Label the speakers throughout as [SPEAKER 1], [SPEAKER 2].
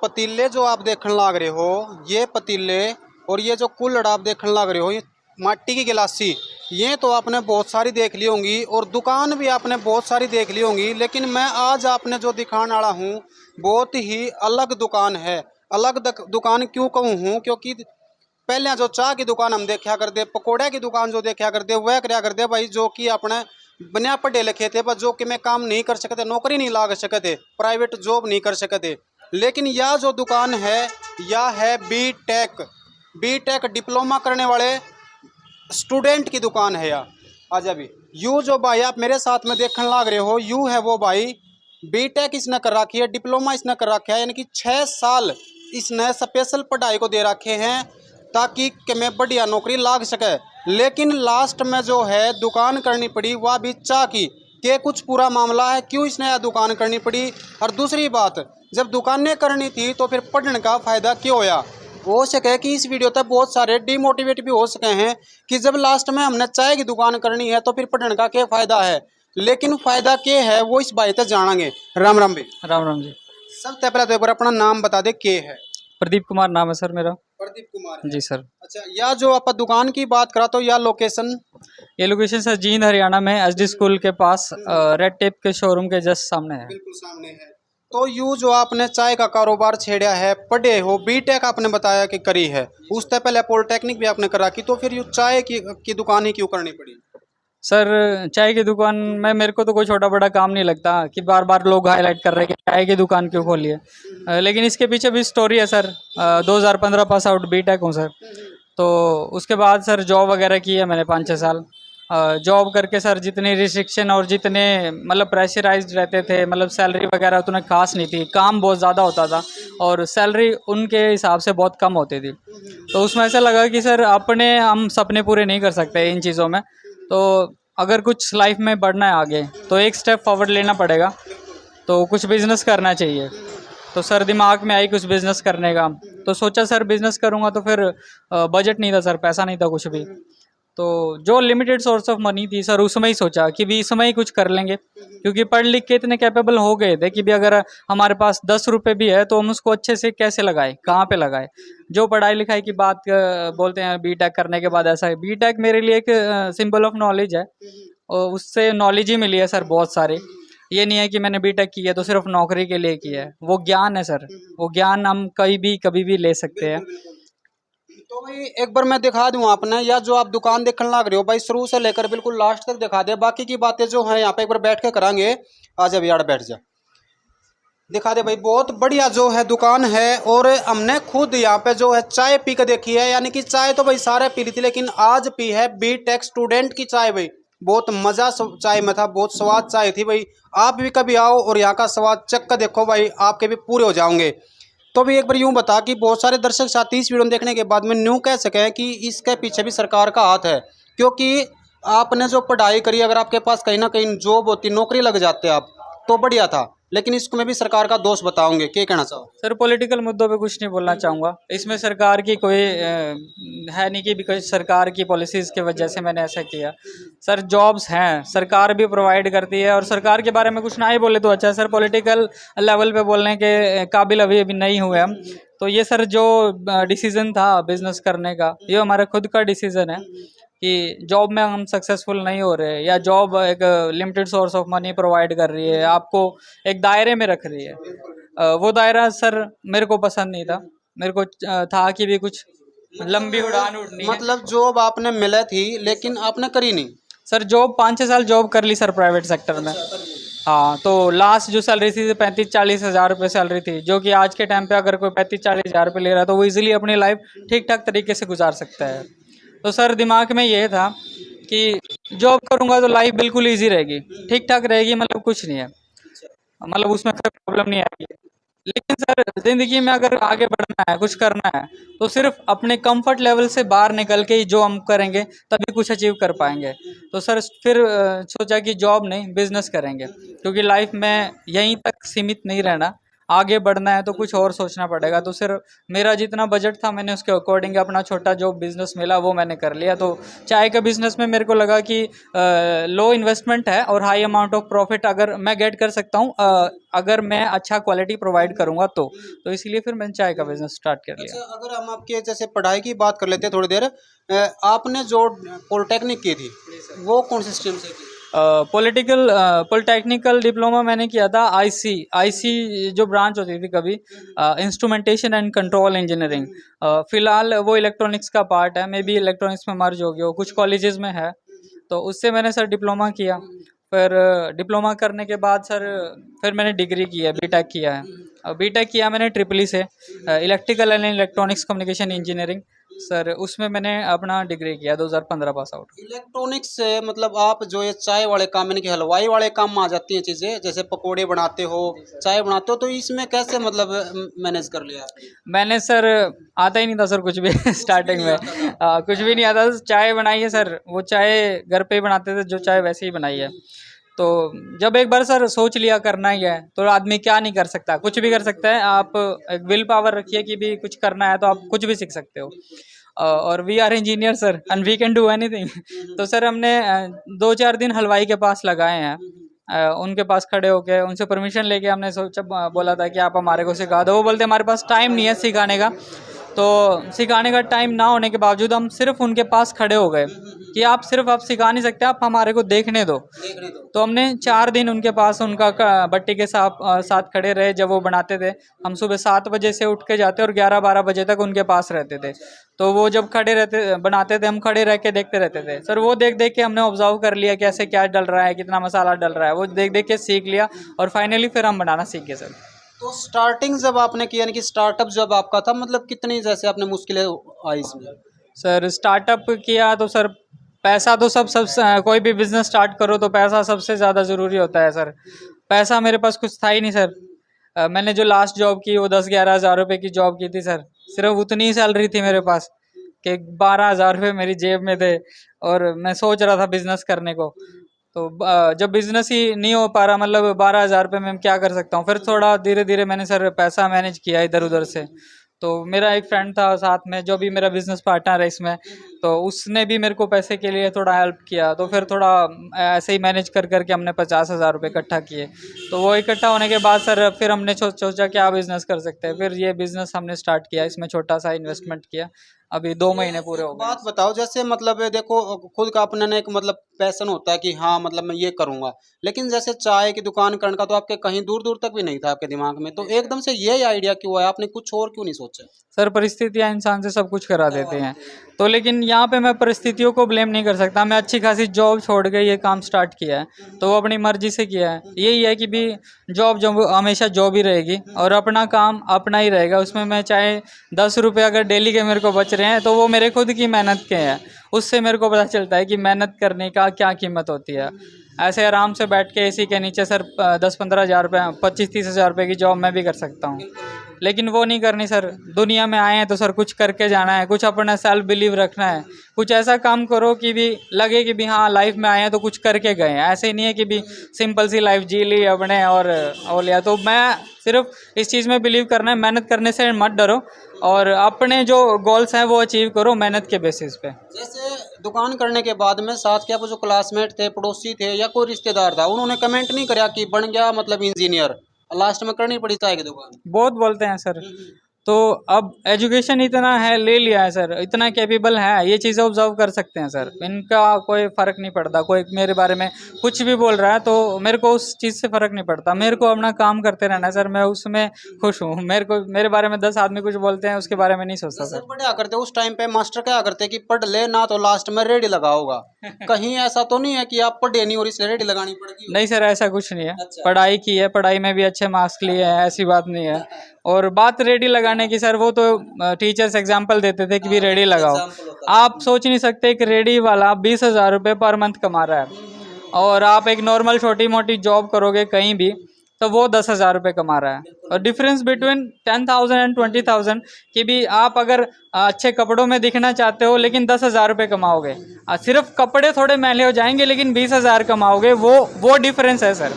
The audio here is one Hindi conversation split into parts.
[SPEAKER 1] पतीले जो आप देखने लग रहे हो, ये पतीले और ये जो कुल्हड़ आप देखने लग रहे हो, ये माटी की गिलासी, ये तो आपने बहुत सारी देख ली होंगी और दुकान भी आपने बहुत सारी देख ली होंगी। लेकिन मैं आज आपने जो दिखाने वाला हूँ बहुत ही अलग दुकान है। अलग दुकान क्यों कहूँ हूँ, क्योंकि पहले जो चाय की दुकान हम देखा करते, पकौड़े की दुकान जो देखा करते, वह कराया करते भाई जो कि अपने बिना पढ़े लिखे थे, पर जो कि मैं काम नहीं कर सकते, नौकरी नहीं लगा सकते, प्राइवेट जॉब नहीं कर सकते। लेकिन यह जो दुकान है यह है बी टेक डिप्लोमा करने वाले स्टूडेंट की दुकान है यार। आज अभी यू जो भाई आप मेरे साथ में देखने लग रहे हो, यू है वो भाई बीटेक इसने कर रखी है, डिप्लोमा इसने कर रखा है, यानी कि 6 साल इसने स्पेशल पढ़ाई को दे रखे हैं ताकि कि मैं बढ़िया नौकरी लाग सके। लेकिन लास्ट में जो है दुकान करनी पड़ी, वह भी चाह की के कुछ पूरा मामला है क्यों इसने यह दुकान करनी पड़ी। और दूसरी बात, जब दुकानें करनी थी तो फिर पढ़ने का फ़ायदा क्यों होया। हो सके कि इस वीडियो तक बहुत सारे डिमोटिवेट भी हो सके हैं कि जब लास्ट में हमने चाय की दुकान करनी है तो फिर पढ़ने का क्या फ़ायदा है। लेकिन फ़ायदा क्या है वो इस बाई तक जानेंगे। राम राम भी।
[SPEAKER 2] राम राम जी।
[SPEAKER 1] सबसे पहले तो एक बार अपना नाम बता दे, के है?
[SPEAKER 2] प्रदीप कुमार नाम है सर मेरा।
[SPEAKER 1] प्रदीप कुमार है।
[SPEAKER 2] जी सर।
[SPEAKER 1] अच्छा, या जो आप दुकान की बात करा तो या लोकेशन?
[SPEAKER 2] ये लोकेशन सर जींद हरियाणा में एसडी स्कूल के पास रेड टेप के शोरूम के जस्ट सामने है।
[SPEAKER 1] बिल्कुल सामने है। तो यू जो आपने चाय का कारोबार छेड़ा है, पढ़े हो, बीटेक आपने बताया कि करी है, उससे पहले पॉलिटेक्निक भी आपने करा की, तो फिर यू चाय की दुकान ही क्यों करनी पड़ी?
[SPEAKER 2] सर चाय की दुकान में मेरे को तो कोई छोटा बड़ा काम नहीं लगता कि बार बार लोग हाईलाइट कर रहे हैं कि चाय की दुकान क्यों खोली है। लेकिन इसके पीछे भी स्टोरी है सर। 2015 पास आउट बीटेक हूँ सर। तो उसके बाद सर जॉब वगैरह की है मैंने 5-6 साल। जॉब करके सर जितनी रिस्ट्रिक्शन और जितने मतलब प्रेशराइज्ड रहते थे, मतलब सैलरी वगैरह उतना खास नहीं थी, काम बहुत ज़्यादा होता था और सैलरी उनके हिसाब से बहुत कम होती थी। तो उसमें ऐसा लगा कि सर अपने हम सपने पूरे नहीं कर सकते इन चीज़ों में। तो अगर कुछ लाइफ में बढ़ना है आगे तो एक स्टेप फॉरवर्ड लेना पड़ेगा, तो कुछ बिज़नेस करना चाहिए। तो सर दिमाग में आई कुछ बिज़नेस करने का, तो सोचा सर बिज़नेस करूँगा। तो फिर बजट नहीं था सर, पैसा नहीं था कुछ भी, तो जो लिमिटेड सोर्स ऑफ मनी थी सर उसमें ही सोचा कि भी इसमें ही कुछ कर लेंगे। क्योंकि पढ़ लिख के इतने कैपेबल हो गए थे कि भी अगर हमारे पास 10 रुपये भी है तो हम उसको अच्छे से कैसे लगाए, कहाँ पे लगाए। जो पढ़ाई लिखाई की बात बोलते हैं बीटेक करने के बाद, ऐसा है बीटेक मेरे लिए एक सिंबल ऑफ नॉलेज है और उससे नॉलेज ही मिली है सर बहुत सारे। ये नहीं है कि मैंने बीटेक की है तो सिर्फ नौकरी के लिए की है, वो ज्ञान है सर, वो ज्ञान हम कभी भी ले सकते हैं।
[SPEAKER 1] तो भाई एक बार मैं दिखा दूं आपने, या जो आप दुकान देखने लग रहे हो भाई शुरू से लेकर बिल्कुल लास्ट तक दिखा दे, बाकी की बातें जो है यहाँ पे एक बार बैठ के करांगे। आ जा यार, बैठ जा, दिखा दे भाई। बहुत बढ़िया जो है दुकान है और हमने खुद यहाँ पे जो है चाय पी के देखी है, यानी कि चाय तो भाई सारे पी ली थी लेकिन आज पी है बीटेक स्टूडेंट की चाय भाई। बहुत मज़ा चाय में था, बहुत स्वाद चाय थी भाई। आप भी कभी आओ और यहाँ का स्वाद चख कर देखो भाई, आपके भी पूरे हो जाओगे। तो भी एक बार यूं बता कि बहुत सारे दर्शक साथी इस वीडियो देखने के बाद में न्यू कह सके कि इसके पीछे भी सरकार का हाथ है, क्योंकि आपने जो पढ़ाई करी, अगर आपके पास कहीं ना कहीं जॉब होती, नौकरी लग जाते आप तो बढ़िया था, लेकिन इसको मैं भी सरकार का दोष बताऊंगे। क्या कहना चाहो?
[SPEAKER 2] सर पॉलिटिकल मुद्दों पे कुछ नहीं बोलना चाहूँगा। इसमें सरकार की कोई है नहीं कि बिकॉज सरकार की पॉलिसीज़ की वजह से मैंने ऐसा किया। सर जॉब्स हैं, सरकार भी प्रोवाइड करती है और सरकार के बारे में कुछ ना ही बोले तो अच्छा है सर। पॉलिटिकल लेवल पे बोलने के काबिल अभी नहीं हुए हम। तो ये सर जो डिसीज़न था बिज़नेस करने का, ये हमारा खुद का डिसीज़न है कि जॉब में हम सक्सेसफुल नहीं हो रहे, या जॉब एक limited source of money provide कर रही है, आपको एक दायरे में रख रही है। वो दायरा सर मेरे को पसंद नहीं था। मेरे को था कि भी कुछ लंबी उड़ान उड़नी है।
[SPEAKER 1] मतलब जॉब आपने मिला थी लेकिन आपने करी नहीं?
[SPEAKER 2] सर जॉब 5-6 साल जॉब कर ली सर प्राइवेट सेक्टर में। हाँ, तो लास्ट जो सैलरी थी 35-40 हज़ार रुपये सैलरी थी, जो कि आज के टाइम पे अगर कोई 35-40 हज़ार रुपये ले रहा है तो वो इजीली अपनी लाइफ ठीक ठाक तरीके से गुजार सकता है। तो सर दिमाग में ये था कि जॉब करूँगा तो लाइफ बिल्कुल ईजी रहेगी, ठीक ठाक रहेगी, मतलब कुछ नहीं है, मतलब उसमें कोई प्रॉब्लम नहीं आएगी। लेकिन सर ज़िंदगी में अगर आगे बढ़ना है, कुछ करना है, तो सिर्फ अपने कंफर्ट लेवल से बाहर निकल के ही जो हम करेंगे तभी कुछ अचीव कर पाएंगे। तो सर फिर सोचा कि जॉब नहीं बिज़नेस करेंगे, क्योंकि लाइफ में यहीं तक सीमित नहीं रहना, आगे बढ़ना है तो कुछ और सोचना पड़ेगा। तो सिर्फ मेरा जितना बजट था मैंने उसके अकॉर्डिंग अपना छोटा जो बिज़नेस मिला वो मैंने कर लिया। तो चाय का बिज़नेस में मेरे को लगा कि लो इन्वेस्टमेंट है और हाई अमाउंट ऑफ प्रॉफिट अगर मैं गेट कर सकता हूँ अगर मैं अच्छा क्वालिटी प्रोवाइड करूँगा तो इसलिए फिर मैंने चाय का बिज़नेस स्टार्ट कर लिया।
[SPEAKER 1] अच्छा, अगर हम आपके जैसे पढ़ाई की बात कर लेते हैं थोड़ी देर, आपने जो पॉलिटेक्निक की थी वो कौन से स्ट्रीम से की?
[SPEAKER 2] पॉलिटेक्निकल डिप्लोमा मैंने किया था आईसी जो ब्रांच होती थी कभी, इंस्ट्रूमेंटेशन एंड कंट्रोल इंजीनियरिंग। फिलहाल वो इलेक्ट्रॉनिक्स का पार्ट है, मे बी इलेक्ट्रॉनिक्स में मर्ज हो गया हो, कुछ कॉलेजेस में है। तो उससे मैंने सर डिप्लोमा किया। फिर डिप्लोमा करने के बाद सर फिर मैंने डिग्री की है, बीटेक किया है। बीटेक किया मैंने ट्रिपली से, electrical and electronics communication engineering. Sir उसमें मैंने अपना डिग्री किया 2015 पास आउट।
[SPEAKER 1] इलेक्ट्रॉनिक्स से मतलब आप जो ये चाय वाले काम यानी कि हलवाई वाले काम में आ जाती हैं चीज़ें, जैसे पकोड़े बनाते हो, चाय बनाते हो, तो इसमें कैसे मतलब मैनेज कर लिया?
[SPEAKER 2] मैंने सर आता ही नहीं था सर कुछ भी स्टार्टिंग में कुछ भी नहीं आता था। चाय बनाई है सर, वो चाय घर पे ही बनाते थे, जो चाय वैसे ही बनाई है। तो जब एक बार सर सोच लिया करना ही है तो आदमी क्या नहीं कर सकता, कुछ भी कर सकता है। आप एक विल पावर रखिए कि भी कुछ करना है तो आप कुछ भी सीख सकते हो। और we are engineer sir and we can do anything. तो सर हमने 2-4 दिन हलवाई के पास लगाए हैं, उनके पास खड़े होके उनसे परमिशन लेके हमने सोचा, बोला था कि आप हमारे को सिखा दो। वो बोलते हमारे पास टाइम नहीं है सिखाने का। तो सिखाने का टाइम ना होने के बावजूद हम सिर्फ उनके पास खड़े हो गए कि आप सिखा नहीं सकते, आप हमारे को देखने दो। तो हमने 4 दिन उनके पास उनका भट्टी के साथ खड़े रहे जब वो बनाते थे। हम सुबह 7 बजे से उठ के जाते और 11-12 बजे तक उनके पास रहते थे। तो वो जब बनाते थे हम खड़े रह के देखते रहते थे सर। वो देख देख के हमने ऑब्जर्व कर लिया कैसे क्या डल रहा है, कितना मसाला डल रहा है, वो देख देख के सीख लिया और फाइनली फिर हम बनाना सीख गए सर।
[SPEAKER 1] तो स्टार्टिंग जब आपने किया यानी कि स्टार्टअप जब आपका था, मतलब कितनी जैसे आपने मुश्किलें आई इसमें?
[SPEAKER 2] सर स्टार्टअप किया तो सर पैसा तो सब कोई भी बिजनेस स्टार्ट करो तो पैसा सबसे ज़्यादा ज़रूरी होता है सर। पैसा मेरे पास कुछ था ही नहीं सर। मैंने जो लास्ट जॉब की वो 10-11 हज़ार रुपये की जॉब की थी सर। सिर्फ उतनी ही सैलरी थी मेरे पास कि 12 हज़ार रुपये मेरी जेब में थे और मैं सोच रहा था बिज़नेस करने को। तो जब बिज़नेस ही नहीं हो पा रहा, मतलब 12 हज़ार रुपये में मैं क्या कर सकता हूँ। फिर थोड़ा धीरे धीरे मैंने सर पैसा मैनेज किया इधर उधर से। तो मेरा एक फ्रेंड था साथ में जो भी मेरा बिज़नेस पार्टनर है इसमें, तो उसने भी मेरे को पैसे के लिए थोड़ा हेल्प किया। तो फिर थोड़ा ऐसे ही मैनेज कर करके हमने 50,000 रुपये इकट्ठा किए। तो वो इकट्ठा होने के बाद सर फिर हमने सोचा क्या बिज़नेस कर सकते हैं। फिर ये बिज़नेस हमने स्टार्ट किया, इसमें छोटा सा इन्वेस्टमेंट किया। अभी 2 महीने पूरे हो गए।
[SPEAKER 1] बात बताओ, जैसे मतलब देखो खुद का अपना ना एक मतलब पैशन होता है कि हाँ मतलब मैं ये करूँगा, लेकिन जैसे चाय की दुकान करने का तो आपके कहीं दूर दूर तक भी नहीं था आपके दिमाग में, तो एकदम से ये आइडिया क्यों आया? आपने कुछ और क्यों नहीं सोचा?
[SPEAKER 2] सर परिस्थितियाँ इंसान से सब कुछ करा देते हैं। तो लेकिन यहाँ पे मैं परिस्थितियों को ब्लेम नहीं कर सकता। मैं अच्छी खासी जॉब छोड़ के ये काम स्टार्ट किया है तो वो अपनी मर्जी से किया है। यही है कि भी जॉब हमेशा जॉब ही रहेगी और अपना काम अपना ही रहेगा। उसमें मैं चाहे 10 रुपये अगर डेली के मेरे को बच रहे हैं तो वो मेरे खुद की मेहनत के हैं। उससे मेरे को पता चलता है कि मेहनत करने का क्या कीमत होती है। ऐसे आराम से बैठ के एसी के नीचे सर 10-15 हज़ार रुपये, 25-30 हज़ार रुपये की जॉब मैं भी कर सकता हूँ, लेकिन वो नहीं करनी सर। दुनिया में आए हैं तो सर कुछ करके जाना है, कुछ अपना सेल्फ बिलीव रखना है। कुछ ऐसा काम करो कि भी लगे कि भी हाँ लाइफ में आए हैं तो कुछ करके गए हैं। ऐसे नहीं है कि भी सिंपल सी लाइफ जी ली अपने और लिया। तो मैं सिर्फ इस चीज़ में बिलीव करना है, मेहनत करने से मत डरो और अपने जो गोल्स हैं वो अचीव करो मेहनत के बेसिस पे।
[SPEAKER 1] जैसे दुकान करने के बाद में साथ के आप जो क्लासमेट थे, पड़ोसी थे या कोई रिश्तेदार था, उन्होंने कमेंट नहीं करा कि बन गया मतलब इंजीनियर, लास्ट में करनी पड़ी चाय की दुकान?
[SPEAKER 2] बहुत बोलते हैं सर। तो अब एजुकेशन इतना है, ले लिया है सर, इतना कैपेबल है, ये चीज़ें ऑब्जर्व कर सकते हैं सर। इनका कोई फ़र्क नहीं पड़ता। कोई मेरे बारे में कुछ भी बोल रहा है तो मेरे को उस चीज़ से फ़र्क नहीं पड़ता। मेरे को अपना काम करते रहना है सर, मैं उसमें खुश हूँ। मेरे बारे में 10 आदमी कुछ बोलते हैं उसके बारे में नहीं सोचता सर।
[SPEAKER 1] पढ़ा करते उस टाइम पे मास्टर क्या करते कि पढ़ ले ना तो लास्ट में रेडी लगाओगा। कहीं ऐसा तो नहीं है कि आप पढ़े नहीं और इसलिए रेडी लगानी पड़ेगी?
[SPEAKER 2] नहीं सर, ऐसा कुछ नहीं है।
[SPEAKER 1] अच्छा।
[SPEAKER 2] पढ़ाई की है, पढ़ाई में भी अच्छे मार्क्स लिए हैं, ऐसी बात नहीं है। और बात रेडी लगाने की सर, वो तो टीचर्स एग्जाम्पल देते थे कि भी रेडी लगाओ। आप सोच नहीं सकते एक रेडी वाला 20,000 रुपये पर मंथ कमा रहा है और आप एक नॉर्मल छोटी मोटी जॉब करोगे कहीं भी तो वो 10,000 रुपये कमा रहा है। और डिफरेंस बिटवीन 10,000 एंड 20,000 कि भी आप अगर अच्छे कपड़ों में दिखना चाहते हो लेकिन 10,000 रुपये कमाओगे, सिर्फ कपड़े थोड़े मैले हो जाएंगे लेकिन 20,000 कमाओगे, वो डिफरेंस है सर।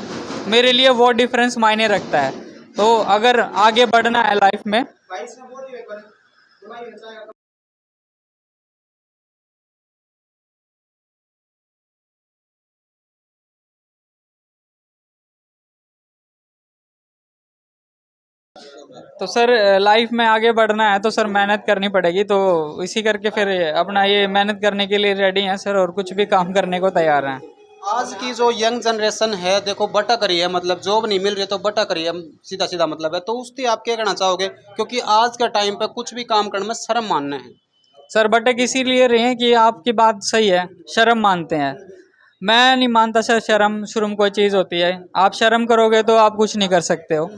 [SPEAKER 2] मेरे लिए वो डिफरेंस मायने रखता है। तो अगर आगे बढ़ना है लाइफ में, तो सर लाइफ में आगे बढ़ना है तो सर मेहनत करनी पड़ेगी। तो इसी करके फिर अपना ये मेहनत करने के लिए रेडी हैं सर, और कुछ भी काम करने को तैयार हैं।
[SPEAKER 1] आज की जो यंग जनरेशन है देखो भटक रही है, मतलब जॉब नहीं मिल रही है तो भटक रही है, सीधा सीधा मतलब है। तो उससे आप क्या कहना चाहोगे, क्योंकि आज के टाइम पे कुछ भी काम करने में शर्म मानना है।
[SPEAKER 2] सर भटक इसीलिए रहे हैं कि आपकी बात सही है, शर्म मानते हैं। मैं नहीं मानता सर शर्म शुर्म कोई चीज़ होती है। आप शर्म करोगे तो आप कुछ नहीं कर सकते हो।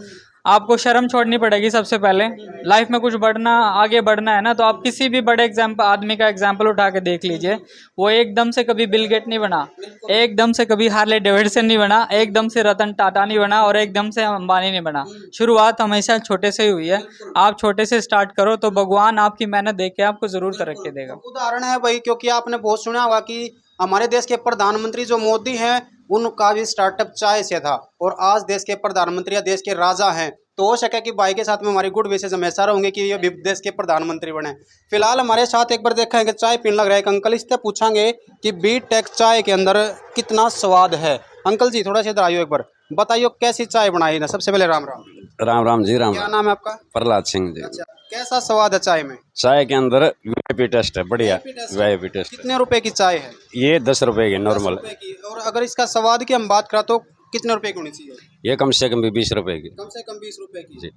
[SPEAKER 2] आपको शर्म छोड़नी पड़ेगी सबसे पहले। लाइफ में कुछ बढ़ना, आगे बढ़ना है ना, तो आप किसी भी बड़े आदमी का एग्जाम्पल उठा के देख लीजिए। वो एकदम से कभी बिल गेट नहीं बना, एकदम से कभी हार्ले डेविडसन नहीं बना, एकदम से रतन टाटा नहीं बना, और एकदम से अंबानी नहीं बना। शुरुआत हमेशा छोटे से ही हुई है। आप छोटे से स्टार्ट करो तो भगवान आपकी मेहनत देख के आपको जरूर तरक्की देगा।
[SPEAKER 1] उदाहरण है भाई, क्योंकि आपने बहुत सुना होगा कि हमारे देश के प्रधानमंत्री जो मोदी हैं उनका भी स्टार्टअप चाय से था, और आज देश के प्रधानमंत्री या देश के राजा हैं। तो हो सके कि भाई के साथ में हमारी गुड विशेष हमेशा रहेंगे कि ये भी देश के प्रधानमंत्री बने। फिलहाल हमारे साथ एक बार देखा है कि चाय पीने लग रहा है एक अंकल, इससे पूछांगे कि बी टेक चाय के अंदर कितना स्वाद है। अंकल जी थोड़ा सा इधर आइयो, एक बार बताइए कैसी चाय बनाई ना। सबसे पहले राम राम।
[SPEAKER 3] राम राम जी, राम
[SPEAKER 1] क्या
[SPEAKER 3] राम।
[SPEAKER 1] नाम है आपका?
[SPEAKER 3] प्रहलाद सिंह जी।
[SPEAKER 1] अच्छा, कैसा स्वाद है चाय में?
[SPEAKER 3] चाय के अंदर वीआईपी टेस्ट है, बढ़िया वीआईपी टेस्ट है।
[SPEAKER 1] कितने रुपए की चाय है?
[SPEAKER 3] ये 10 रुपए की नॉर्मल।
[SPEAKER 1] 10 रुपए की। और अगर इसका स्वाद की हम बात करें तो कितने रुपए की होनी चाहिए?
[SPEAKER 3] ये कम से कम भी 20 रुपए की।
[SPEAKER 1] कम से कम 20 रुपए की
[SPEAKER 3] जी।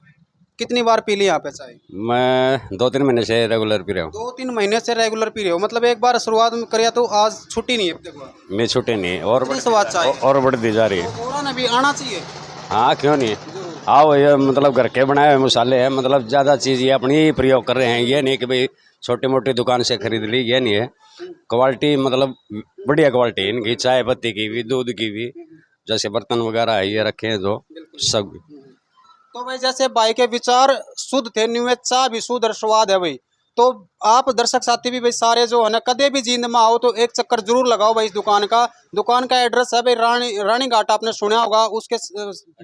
[SPEAKER 1] कितनी बार पी ली यहाँ पे चाय?
[SPEAKER 3] मैं 2-3 महीने से रेगुलर पी रहा हूँ।
[SPEAKER 1] 2-3 महीने से रेगुलर पी रहे हो, मतलब एक बार शुरुआत में करिए तो आज छुट्टी नहीं है। देखो
[SPEAKER 3] मैं छूटे नहीं, और
[SPEAKER 1] कितनी स्वाद चाय है।
[SPEAKER 3] और बढ़ती जा रही है।
[SPEAKER 1] और ना भी आना चाहिए।
[SPEAKER 3] हाँ क्यों नहीं, आओ। ये मतलब घर के बनाए हुए मसाले हैं, मतलब ज़्यादा चीज़ ये अपनी ही प्रयोग कर रहे हैं। ये नहीं कि भाई छोटी मोटी दुकान से खरीद ली, ये नहीं है। क्वालिटी मतलब बढ़िया क्वालिटी इनकी, चाय पत्ती की भी, दूध की भी, जैसे बर्तन वगैरह है ये रखे हैं जो सब।
[SPEAKER 1] तो भाई जैसे भाई के विचार शुद्ध थे, न्यू चाय भी शुद्ध और स्वाद है भाई। तो आप दर्शक साथी भी भाई सारे जो है ना, कदे भी जींद में आओ तो एक चक्कर जरूर लगाओ भाई इस दुकान का। दुकान का एड्रेस है भाई रानी घाट, आपने सुना होगा। उसके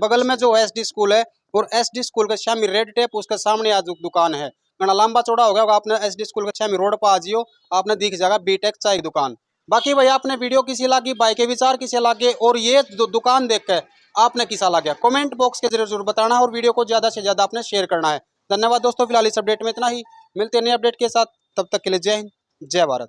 [SPEAKER 1] बगल में जो एसडी स्कूल है, और एसडी स्कूल का शामी रेड टेप उसके सामने आज दुकान है। घना लंबा चौड़ा होगा, आपने एसडी स्कूल के शामी रोड पर आ जियो, आपने दिख जाएगा बीटेक चाय दुकान। बाकी भाई आपने वीडियो किसी लगी, भाई के विचार किसी लगे, और ये दुकान देख कर आपने किसा लगा, कमेंट बॉक्स के जरिए जरूर बताना, और वीडियो को ज़्यादा से ज़्यादा आपने शेयर करना है। धन्यवाद दोस्तों, फिलहाल इस अपडेट में इतना ही। मिलते हैं नए अपडेट के साथ, तब तक के लिए जय हिंद, जय भारत।